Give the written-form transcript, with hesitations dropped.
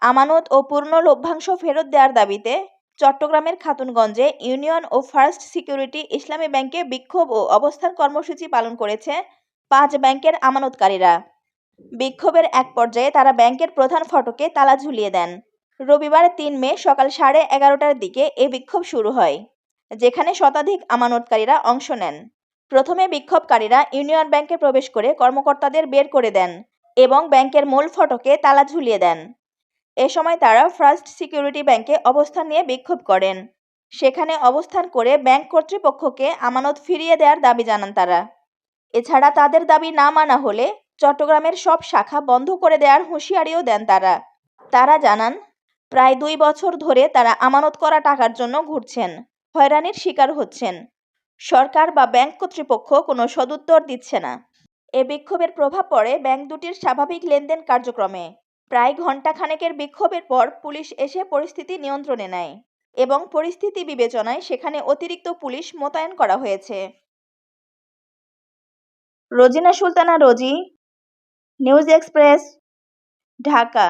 আমানত ও পূর্ণ লভ্যাংশ ফেরত দেওয়ার দাবিতে চট্টগ্রামের খাতুনগঞ্জে ইউনিয়ন ও ফার্স্ট সিকিউরিটি ইসলামী ব্যাংকে বিক্ষোভ ও অবস্থান কর্মসূচি পালন করেছে 5 ব্যাংকের আমানতকারীরা। বিক্ষোভের এক পর্যায়ে তারা ব্যাংকের প্রধান ফটকে তালা ঝুলিয়ে দেন। রবিবার 3 মে সকাল 11:30টার দিকে এ বিক্ষোভ শুরু হয়, যেখানে শতাধিক আমানতকারীরা অংশ নেন। প্রথমে বিক্ষোভকারীরা ইউনিয়ন ব্যাংকে প্রবেশ করে কর্মকর্তাদের বের করে দেন এবং ব্যাংকের মূল ফটকে তালা ঝুলিয়ে দেন। এ সময় তারা ফার্স্ট সিকিউরিটি ব্যাংকে অবস্থান নিয়ে বিক্ষোভ করেন। সেখানে অবস্থান করে ব্যাংক কর্তৃপক্ষকে আমানত ফিরিয়ে দেওয়ার দাবি জানান তারা। এছাড়া তাদের দাবি না মানা হলে চট্টগ্রামের সব শাখা বন্ধ করে দেওয়ার হুঁশিয়ারিও দেন তারা। তারা জানান, প্রায় 2 বছর ধরে তারা আমানত করা টাকার জন্য ঘুরছেন, হয়রানির শিকার হচ্ছেন। সরকার বা ব্যাংক কর্তৃপক্ষ কোনো সদুত্তর দিচ্ছে না। এ বিক্ষোভের প্রভাব পড়ে ব্যাংক দুটির স্বাভাবিক লেনদেন কার্যক্রমে। প্রায় ঘণ্টাখানেকের বিক্ষোভের পর পুলিশ এসে পরিস্থিতি নিয়ন্ত্রণে নেয় এবং পরিস্থিতি বিবেচনায় সেখানে অতিরিক্ত পুলিশ মোতায়েন করা হয়েছে। রোজিনা সুলতানা রোজি, নিউজ এক্সপ্রেস, ঢাকা।